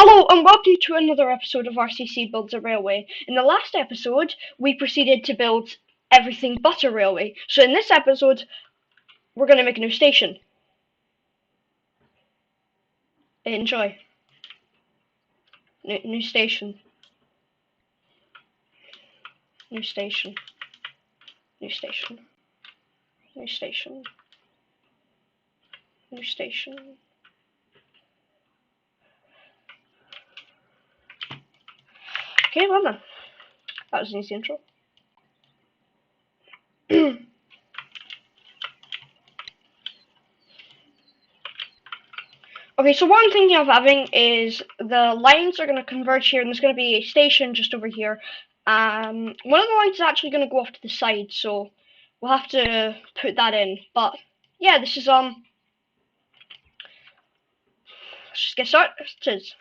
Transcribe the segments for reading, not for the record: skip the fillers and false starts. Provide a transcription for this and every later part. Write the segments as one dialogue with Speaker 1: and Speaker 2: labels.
Speaker 1: Hello and welcome to another episode of RCC Builds a Railway. In the last episode, we proceeded to build everything but a railway. So in this episode, we're going to make a new station. Enjoy. New station. New station. New station. New station. New station. Okay, well then. That was an easy intro. Okay, so one thing of having is the lines are going to converge here, and there's going to be a station just over here. One of the lines is actually going to go off to the side, so we'll have to put that in. But yeah, this is let's just get started.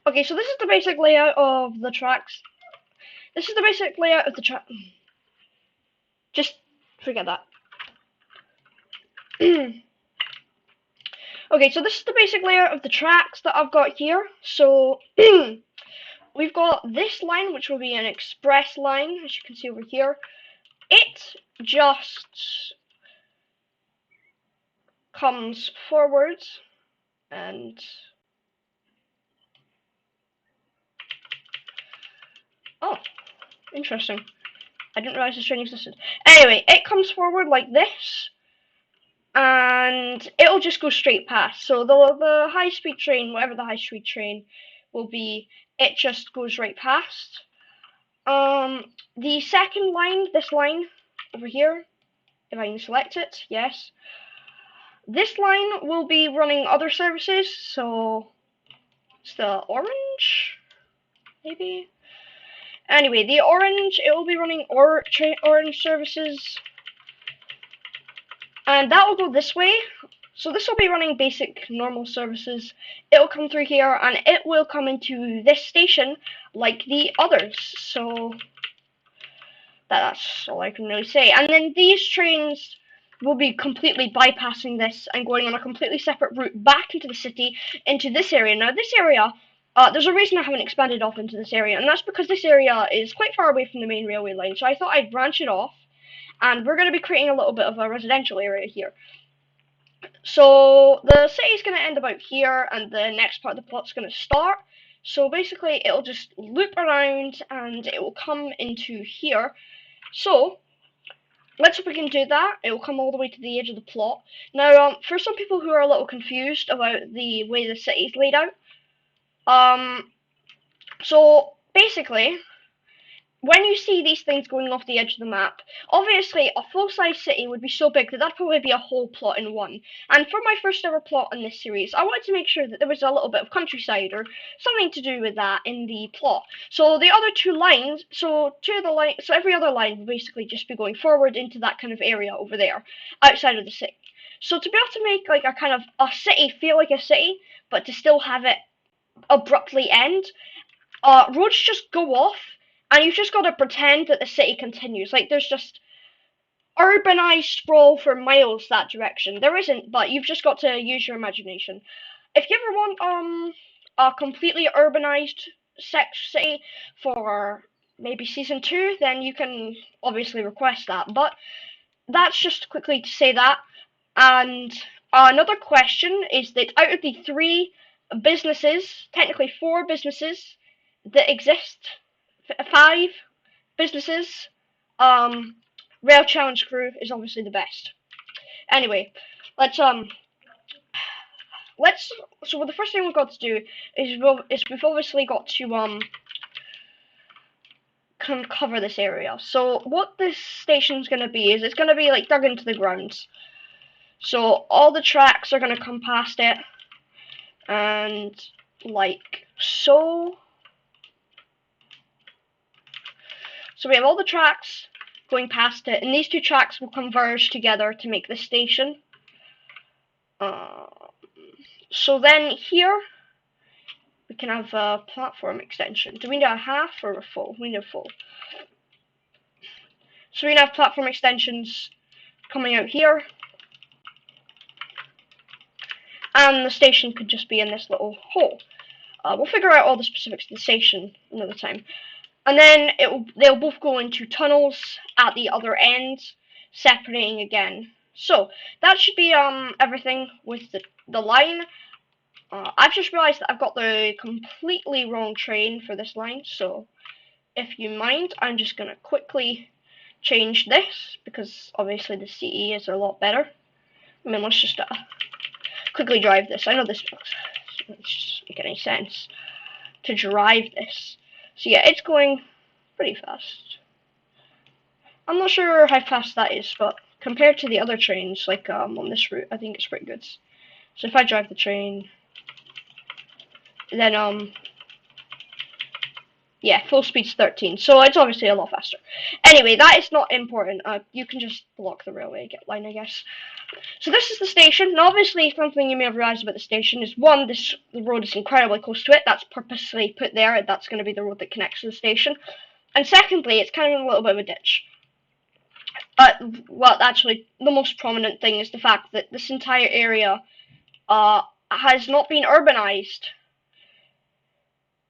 Speaker 1: Okay, so this is the basic layout of the tracks. This is the basic layout of the track. Just forget that. Okay, so this is the basic layout of the tracks that I've got here. So we've got this line, which will be an express line, as you can see over here. It just comes forwards and oh, interesting. I didn't realize this train existed. Anyway, it comes forward like this, and it'll just go straight past. So the high-speed train, whatever the high-speed train will be, it just goes right past. The second line, this line over here, if I can select it, yes. This line will be running other services, so it's the orange, maybe? Anyway, the orange, it will be running orange services, and that will go this way. So this will be running basic normal services. It will come through here, and it will come into this station like the others. So that's all I can really say. And then these trains will be completely bypassing this and going on a completely separate route back into the city, into this area. Now this area, there's a reason I haven't expanded off into this area, and that's because this area is quite far away from the main railway line. So I thought I'd branch it off, and we're going to be creating a little bit of a residential area here. So the city's going to end about here, and the next part of the plot's going to start. So basically, it'll just loop around, and it will come into here. So let's hope we can do that. It will come all the way to the edge of the plot. Now, for some people who are a little confused about the way the city's laid out, so basically, when you see these things going off the edge of the map, obviously a full-size city would be so big that that'd probably be a whole plot in one. And for my first ever plot in this series, I wanted to make sure that there was a little bit of countryside or something to do with that in the plot. So the other two lines, so every other line will basically just be going forward into that kind of area over there, outside of the city. So to be able to make like a kind of a city feel like a city, but to still have it abruptly end, roads just go off. And you've just got to pretend that the city continues. Like, there's just urbanized sprawl for miles that direction. There isn't, but you've just got to use your imagination. If you ever want a completely urbanized city for maybe season 2, then you can obviously request that. But that's just quickly to say that. And another question is that out of the 3 businesses, technically 4 businesses that exist, 5 businesses, Rail Challenge Crew is obviously the best. Anyway, so the first thing we've got to do is we've obviously got to cover this area. So what this station's gonna be is it's gonna be like dug into the ground. So all the tracks are gonna come past it, and like so. So we have all the tracks going past it, and these two tracks will converge together to make the station. So then here we can have a platform extension. Do we need a half or a full? We need a full. So we can have platform extensions coming out here. And the station could just be in this little hole. We'll figure out all the specifics of the station another time. And then they'll both go into tunnels at the other ends, separating again. So that should be everything with the line. I've just realised that I've got the completely wrong train for this line, so if you mind, I'm just going to quickly change this, because obviously the CE is a lot better. I mean, let's just quickly drive this. I know this doesn't make any sense to drive this. So yeah, it's going pretty fast. I'm not sure how fast that is, but compared to the other trains, like on this route, I think it's pretty good. So if I drive the train, then yeah, full speed's 13, so it's obviously a lot faster. Anyway, that is not important. You can just block the railway line, I guess. So this is the station, and obviously something you may have realised about the station is, one, the road is incredibly close to it. That's purposely put there. That's going to be the road that connects to the station. And secondly, it's kind of in a little bit of a ditch. Well, actually, the most prominent thing is the fact that this entire area has not been urbanised.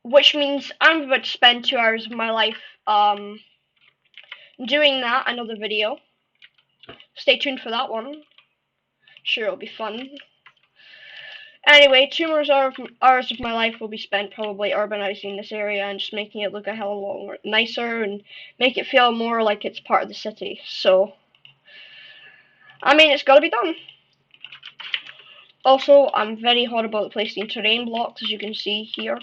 Speaker 1: Which means I'm about to spend 2 hours of my life doing that, another video. Stay tuned for that one. Sure, it'll be fun. Anyway, 2 more hours of my life will be spent probably urbanizing this area and just making it look a hell of a lot nicer and make it feel more like it's part of the city. So, I mean, it's gotta be done. Also, I'm very hot about placing terrain blocks, as you can see here.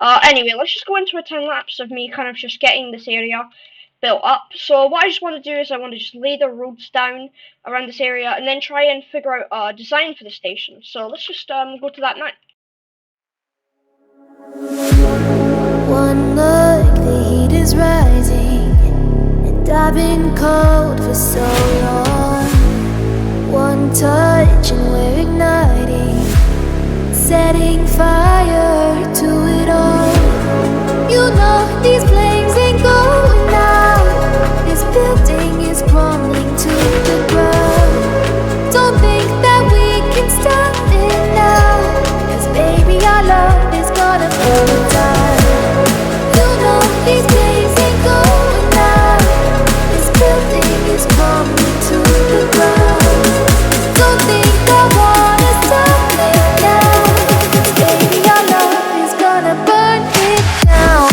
Speaker 1: Anyway, let's just go into a time lapse of me kind of just getting this area built up. So what I just want to do is I want to just lay the roads down around this area and then try and figure out a design for the station. So let's just go to that now.
Speaker 2: One look, the heat is rising, and I've been cold for so long. One touch and we're igniting, setting fire to it all. You know these flames ain't going out. This building is crumbling to the ground. Don't think that we can stop it now, 'cause baby our love is gonna burn down. You know these flames ain't going out. This building is crumbling to the ground. Don't think I wanna stop it now, 'cause baby our love is gonna burn it down.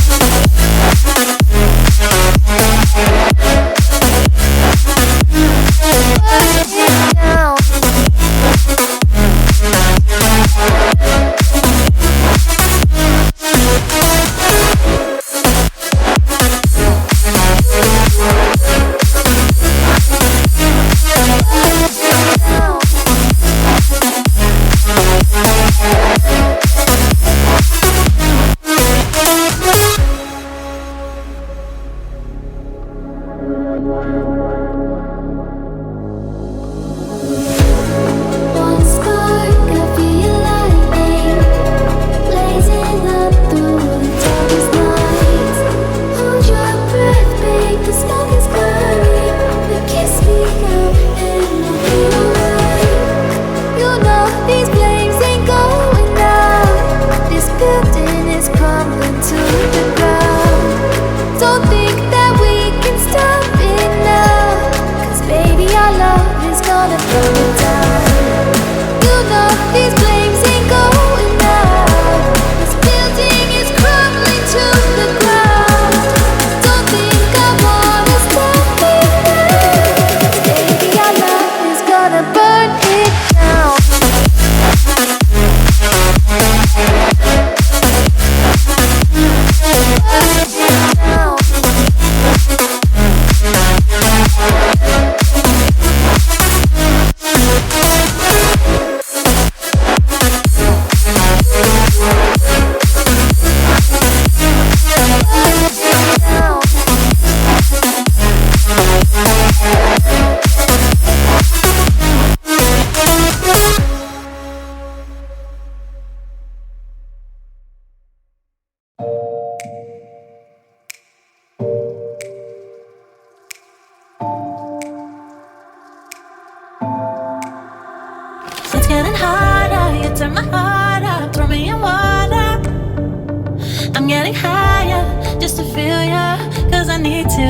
Speaker 2: I'm getting higher just to feel ya, cause I need to.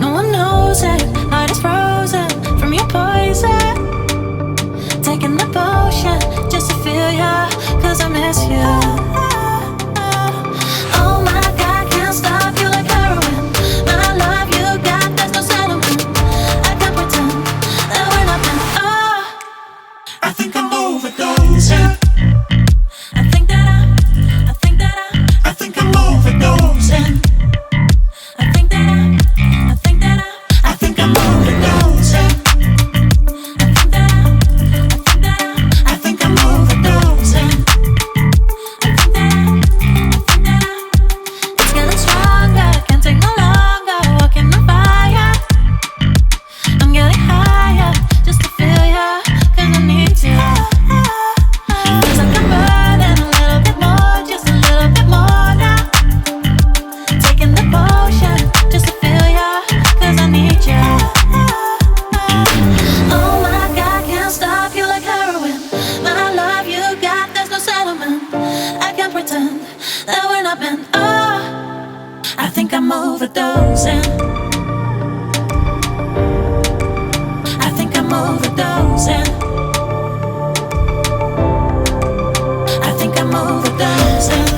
Speaker 2: No one knows it, heart is frozen from your poison. Taking the potion just to feel ya, cause I miss you. Oh my God, can't stop you like heroin. My love you got, there's no settlement. I can't pretend that we're not meant. Oh, I think I'm overdosing. I think that I'm overdosing. I think that I'm overdosing.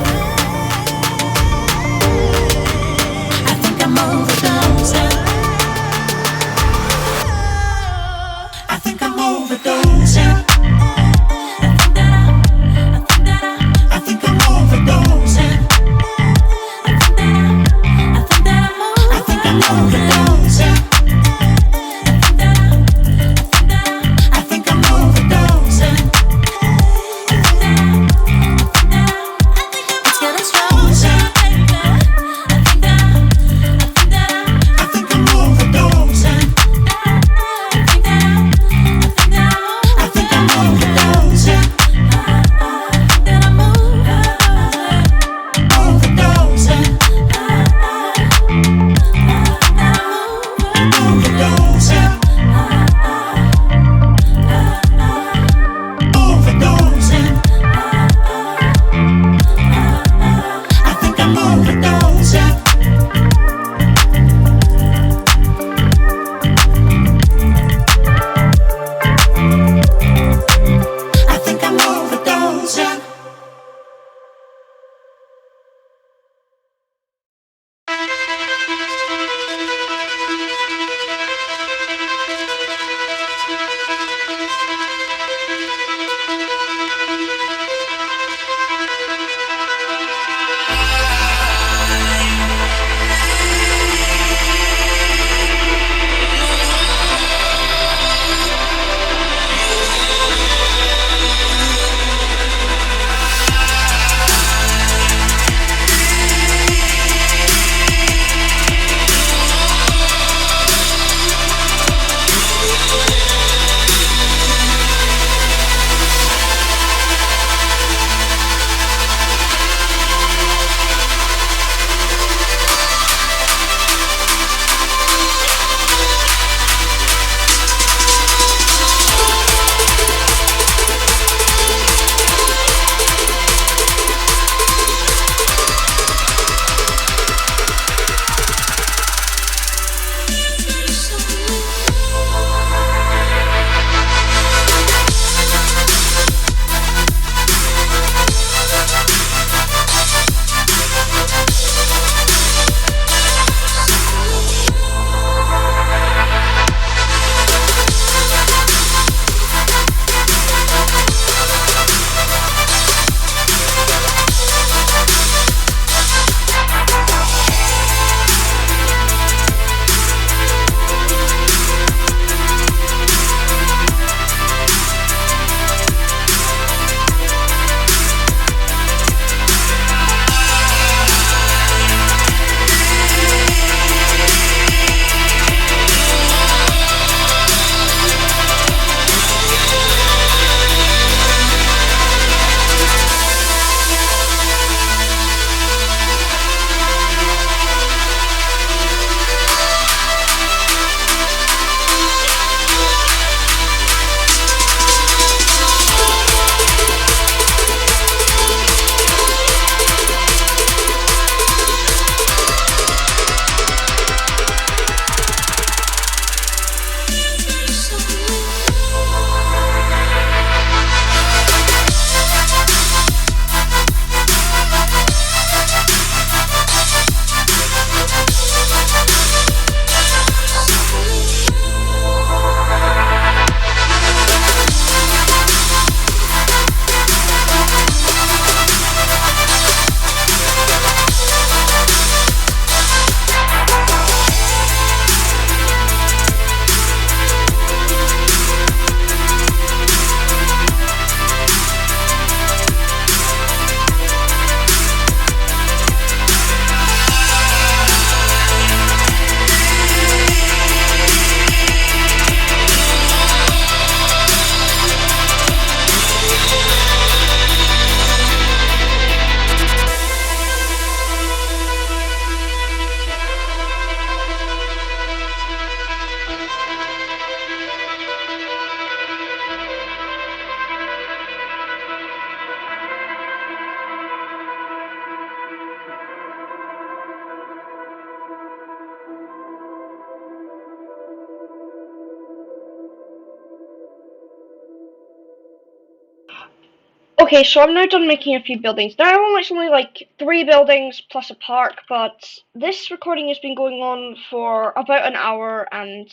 Speaker 1: Okay, so I'm now done making a few buildings. Now it's only like 3 buildings plus a park, but this recording has been going on for about an hour, and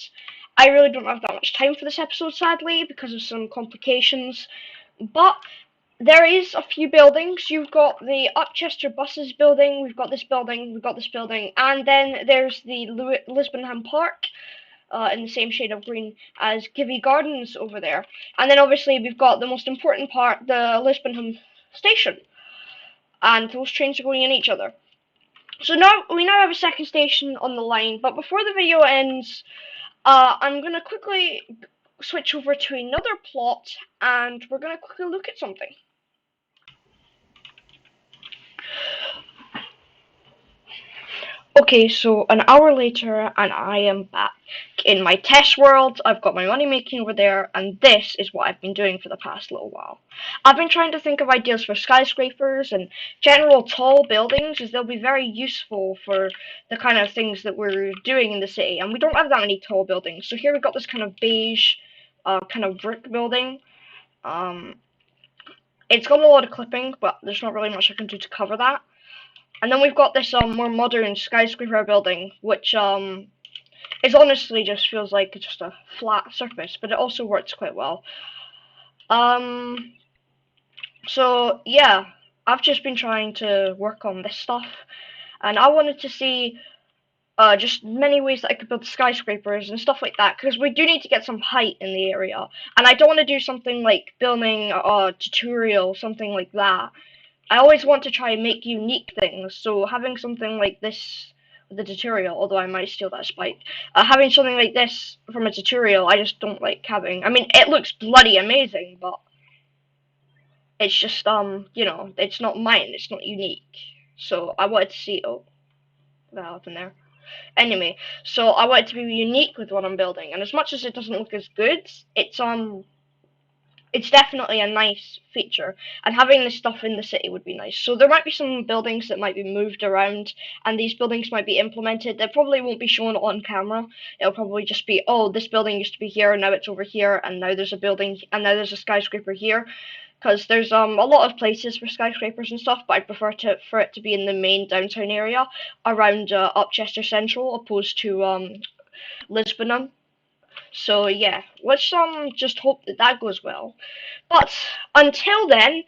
Speaker 1: I really don't have that much time for this episode, sadly, because of some complications. But there is a few buildings. You've got the Upchester Buses building, we've got this building, we've got this building, and then there's the Lisbonham Park. In the same shade of green as Givy Gardens over there. And then obviously we've got the most important part, the Lisbonham station. And those trains are going in each other. So now we now have a second station on the line, but before the video ends, I'm going to quickly switch over to another plot, and we're going to quickly look at something. Okay, so an hour later, and I am back in my test world. I've got my money making over there, and this is what I've been doing for the past little while. I've been trying to think of ideas for skyscrapers and general tall buildings, as they'll be very useful for the kind of things that we're doing in the city, and we don't have that many tall buildings. So here we've got this kind of beige, kind of brick building. It's got a lot of clipping, but there's not really much I can do to cover that. And then we've got this more modern skyscraper building, which is honestly just feels like it's just a flat surface, but it also works quite well. So yeah, I've just been trying to work on this stuff, and I wanted to see just many ways that I could build skyscrapers and stuff like that, because we do need to get some height in the area, and I don't want to do something like building a tutorial, something like that. I always want to try and make unique things, so having something like this with a tutorial, although I might steal that spike, having something like this from a tutorial, I just don't like having. I mean, it looks bloody amazing, but it's just, you know, it's not mine, it's not unique. So I wanted to see, oh, that happened there. Anyway, so I want it to be unique with what I'm building, and as much as it doesn't look as good, it's definitely a nice feature, and having this stuff in the city would be nice. So there might be some buildings that might be moved around, and these buildings might be implemented. They probably won't be shown on camera. It'll probably just be, oh, this building used to be here, and now it's over here, and now there's a building, and now there's a skyscraper here. Because there's a lot of places for skyscrapers and stuff, but I'd prefer for it to be in the main downtown area, around Upchester Central, opposed to Lisbonham. So yeah, let's just hope that that goes well. But until then,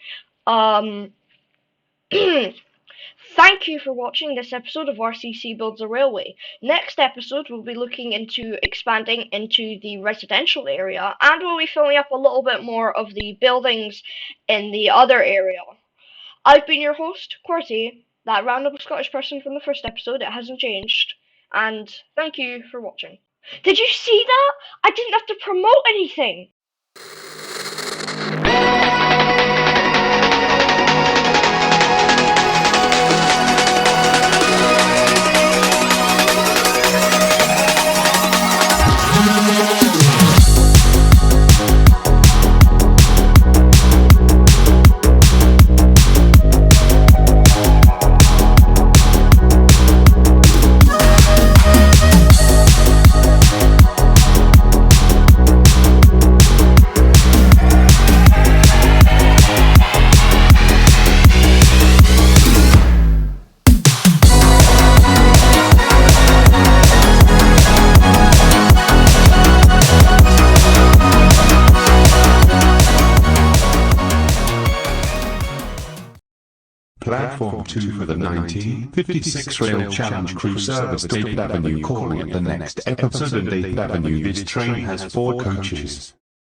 Speaker 1: thank you for watching this episode of RCC Builds a Railway. Next episode, we'll be looking into expanding into the residential area, and we'll be filling up a little bit more of the buildings in the other area. I've been your host, QwertyZGameZx, that random Scottish person from the first episode. It hasn't changed. And thank you for watching. Did you see that? I didn't have to promote anything.
Speaker 3: Platform 2 for the 1956 Rail Challenge Crew service 8th Avenue calling at the next episode and 8th Avenue. This train has 4 coaches.